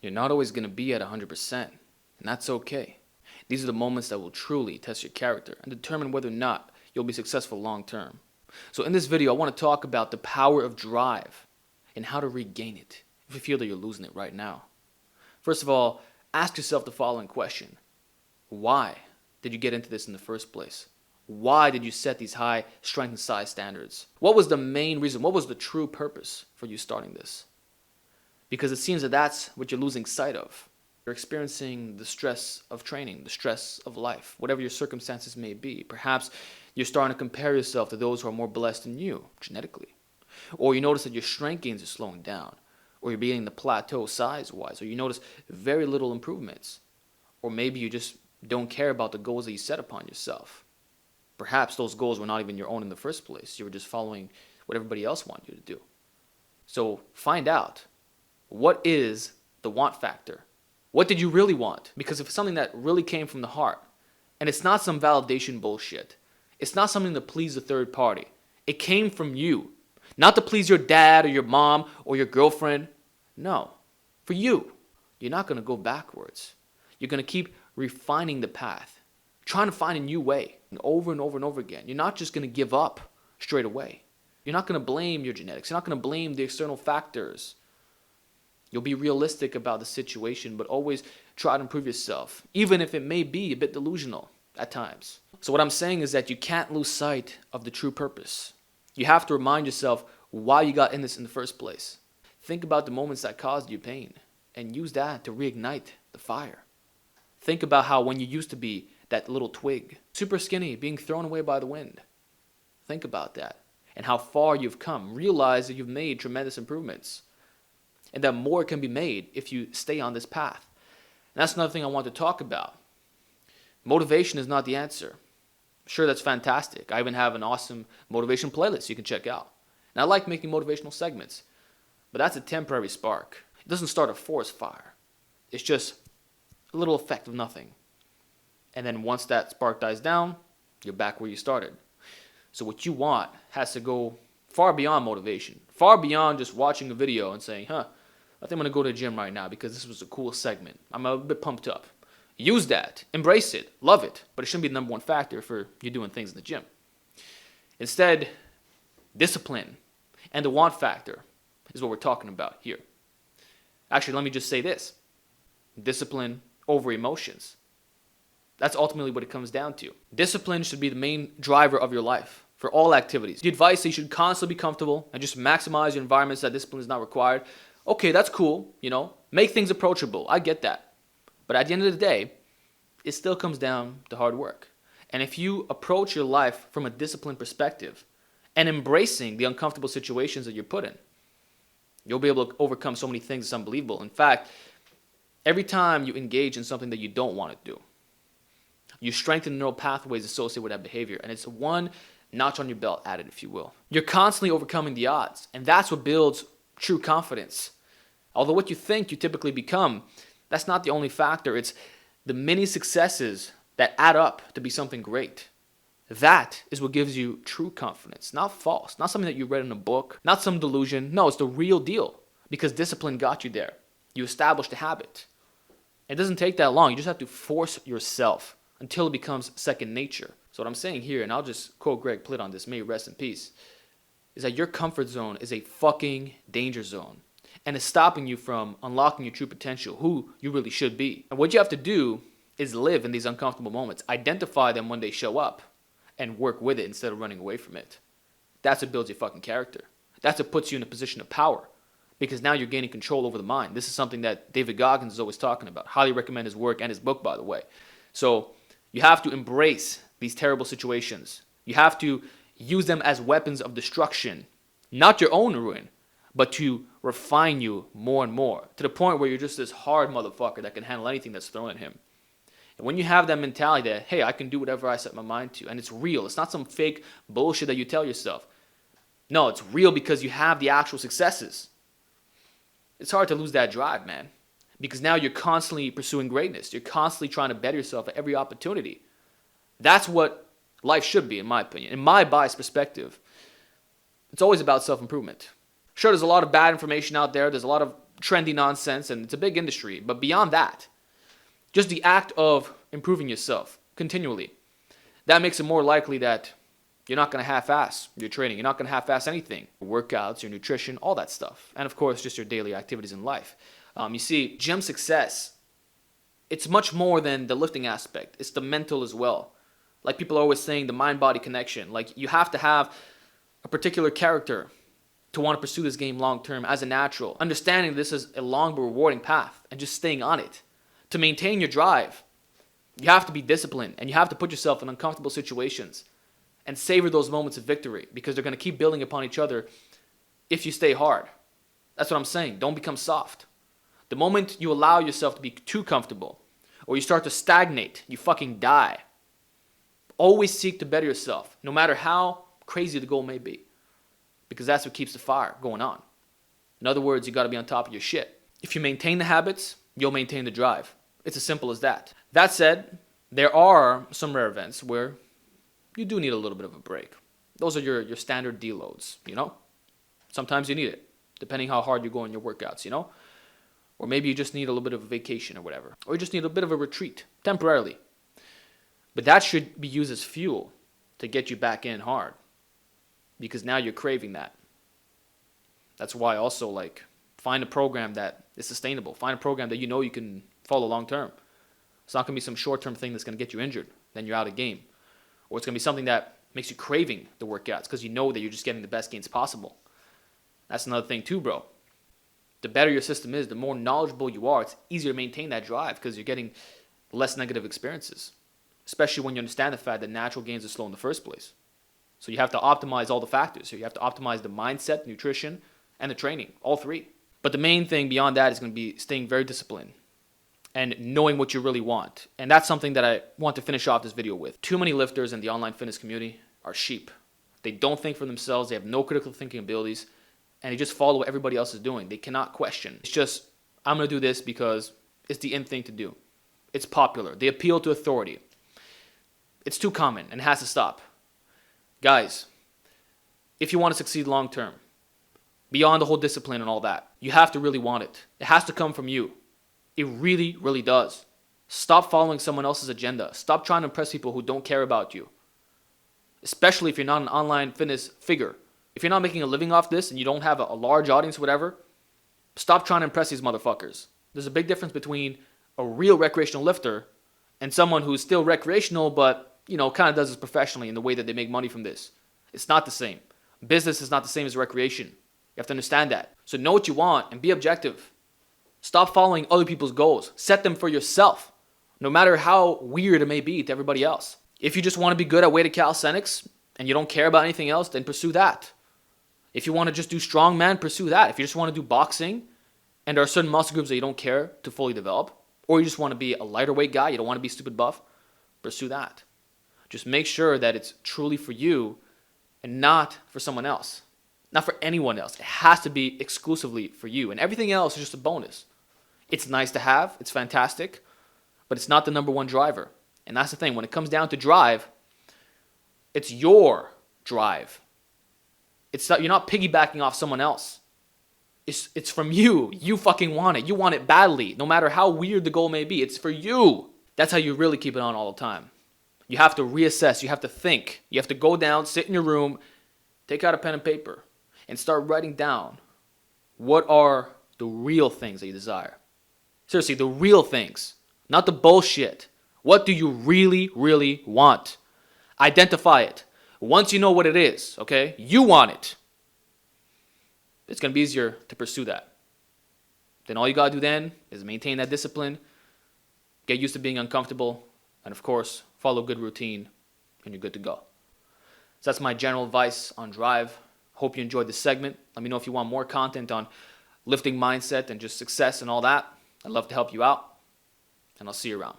You're not always going to be at 100%, and that's okay. These are the moments that will truly test your character and determine whether or not you'll be successful long term. So in this video, I want to talk about the power of drive and how to regain it if you feel that you're losing it right now. First of all, ask yourself the following question. Why did you get into this in the first place? Why did you set these high strength and size standards? What was the main reason? What was the true purpose for you starting this? Because it seems that that's what you're losing sight of. You're experiencing the stress of training, the stress of life, whatever your circumstances may be. Perhaps you're starting to compare yourself to those who are more blessed than you genetically. Or you notice that your strength gains are slowing down. Or you're beginning to plateau size-wise. Or you notice very little improvements. Or maybe you just don't care about the goals that you set upon yourself. Perhaps those goals were not even your own in the first place. You were just following what everybody else wanted you to do. So find out, what is the want factor? What did you really want? Because if it's something that really came from the heart, and it's not some validation bullshit, it's not something to please a third party. It came from you. Not to please your dad or your mom or your girlfriend. No, for you. You're not going to go backwards. You're going to keep refining the path, trying to find a new way, and over and over again. You're not just going to give up straight away. You're not going to blame your genetics. You're not going to blame the external factors. You'll be realistic about the situation, but always try to improve yourself, even if it may be a bit delusional at times. So what I'm saying is that you can't lose sight of the true purpose. You have to remind yourself why you got in this in the first place. Think about the moments that caused you pain and use that to reignite the fire. Think about how when you used to be that little twig, super skinny, being thrown away by the wind. Think about that and how far you've come. Realize that you've made tremendous improvements and that more can be made if you stay on this path. And that's another thing I want to talk about. Motivation is not the answer. Sure, that's fantastic. I even have an awesome motivation playlist you can check out. And I like making motivational segments, but that's a temporary spark. It doesn't start a forest fire. It's just a little effect of nothing. And then once that spark dies down, you're back where you started. So what you want has to go far beyond motivation, far beyond just watching a video and saying, I think I'm going to go to the gym right now because this was a cool segment. I'm a bit pumped up. Use that. Embrace it. Love it. But it shouldn't be the number one factor for you doing things in the gym. Instead, discipline and the want factor is what we're talking about here. Actually, let me just say this. Discipline over emotions. That's ultimately what it comes down to. Discipline should be the main driver of your life for all activities. The advice is you should constantly be comfortable and just maximize your environments that discipline is not required. Okay, that's cool, Make things approachable. I get that. But at the end of the day, it still comes down to hard work. And if you approach your life from a disciplined perspective and embracing the uncomfortable situations that you're put in, you'll be able to overcome so many things. It's unbelievable. In fact, every time you engage in something that you don't want to do, you strengthen the neural pathways associated with that behavior. And it's one notch on your belt added, if you will. You're constantly overcoming the odds. And that's what builds true confidence. Although what you think you typically become, that's not the only factor. It's the many successes that add up to be something great. That is what gives you true confidence. Not false. Not something that you read in a book. Not some delusion. No, it's the real deal. Because discipline got you there. You established a habit. It doesn't take that long. You just have to force yourself until it becomes second nature. So what I'm saying here, and I'll just quote Greg Plitt on this, may he rest in peace, is that your comfort zone is a fucking danger zone. And it's stopping you from unlocking your true potential, who you really should be. And what you have to do is live in these uncomfortable moments. Identify them when they show up and work with it instead of running away from it. That's what builds your fucking character. That's what puts you in a position of power. Because now you're gaining control over the mind. This is something that David Goggins is always talking about. Highly recommend his work and his book, by the way. So you have to embrace these terrible situations. You have to use them as weapons of destruction. Not your own ruin, but to refine you more and more. To the point where you're just this hard motherfucker that can handle anything that's thrown at him. And when you have that mentality that, hey, I can do whatever I set my mind to, and it's real. It's not some fake bullshit that you tell yourself. No, it's real because you have the actual successes. It's hard to lose that drive, man. Because now you're constantly pursuing greatness. You're constantly trying to better yourself at every opportunity. That's what life should be, in my opinion. In my biased perspective, it's always about self-improvement. Sure, there's a lot of bad information out there. There's a lot of trendy nonsense and it's a big industry. But beyond that, just the act of improving yourself continually, that makes it more likely that you're not going to half-ass your training. You're not going to half-ass anything. Your workouts, your nutrition, all that stuff. And of course, just your daily activities in life. You see, gym success, it's much more than the lifting aspect. It's the mental as well. Like people are always saying, the mind-body connection. Like you have to have a particular character to want to pursue this game long-term as a natural. Understanding this is a long but rewarding path and just staying on it. To maintain your drive, you have to be disciplined and you have to put yourself in uncomfortable situations and savor those moments of victory because they're going to keep building upon each other if you stay hard. That's what I'm saying. Don't become soft. The moment you allow yourself to be too comfortable or you start to stagnate, you fucking die. Always seek to better yourself, no matter how crazy the goal may be, because that's what keeps the fire going on. In other words, you got to be on top of your shit. If you maintain the habits, you'll maintain the drive. It's as simple as that. That said, there are some rare events where you do need a little bit of a break. Those are your standard deloads, you know? Sometimes you need it, depending how hard you go in your workouts, you know? Or maybe you just need a little bit of a vacation or whatever. Or you just need a bit of a retreat, temporarily. But that should be used as fuel to get you back in hard. Because now you're craving that. That's why also, like, find a program that is sustainable. Find a program that you know you can follow long term. It's not going to be some short-term thing that's going to get you injured. Then you're out of game. Or it's going to be something that makes you craving the workouts because you know that you're just getting the best gains possible. That's another thing too, bro. The better your system is, the more knowledgeable you are, it's easier to maintain that drive because you're getting less negative experiences. Especially when you understand the fact that natural gains are slow in the first place. So you have to optimize all the factors. So you have to optimize the mindset, nutrition, and the training, all three. But the main thing beyond that is going to be staying very disciplined and knowing what you really want. And that's something that I want to finish off this video with. Too many lifters in the online fitness community are sheep. They don't think for themselves. They have no critical thinking abilities. And they just follow what everybody else is doing. They cannot question. It's just, I'm going to do this because it's the in thing to do. It's popular. They appeal to authority. It's too common and it has to stop. Guys, if you want to succeed long term, beyond the whole discipline and all that, you have to really want it. It has to come from you. It really, really does. Stop following someone else's agenda. Stop trying to impress people who don't care about you. Especially if you're not an online fitness figure. If you're not making a living off this and you don't have a large audience or whatever, stop trying to impress these motherfuckers. There's a big difference between a real recreational lifter and someone who's still recreational but, you know, kind of does this professionally in the way that they make money from this. It's not the same. Business is not the same as recreation. You have to understand that. So know what you want and be objective. Stop following other people's goals. Set them for yourself, no matter how weird it may be to everybody else. If you just want to be good at weighted calisthenics and you don't care about anything else, then pursue that. If you want to just do strongman, pursue that. If you just want to do boxing and there are certain muscle groups that you don't care to fully develop, or you just want to be a lighter weight guy, you don't want to be stupid buff, pursue that. Just make sure that it's truly for you and not for someone else. Not for anyone else. It has to be exclusively for you. And everything else is just a bonus. It's nice to have. It's fantastic. But it's not the number one driver. And that's the thing. When it comes down to drive, it's your drive. You're not piggybacking off someone else. It's from you. You fucking want it. You want it badly. No matter how weird the goal may be. It's for you. That's how you really keep it on all the time. You have to reassess. You have to think. You have to go down, sit in your room, take out a pen and paper, and start writing down what are the real things that you desire. Seriously, the real things, not the bullshit. What do you really, really want? Identify it. Once you know what it is, okay, you want it, it's going to be easier to pursue that. Then all you got to do then is maintain that discipline, get used to being uncomfortable, and of course, follow a good routine, and you're good to go. So that's my general advice on drive. Hope you enjoyed this segment. Let me know if you want more content on lifting mindset and just success and all that. I'd love to help you out, and I'll see you around.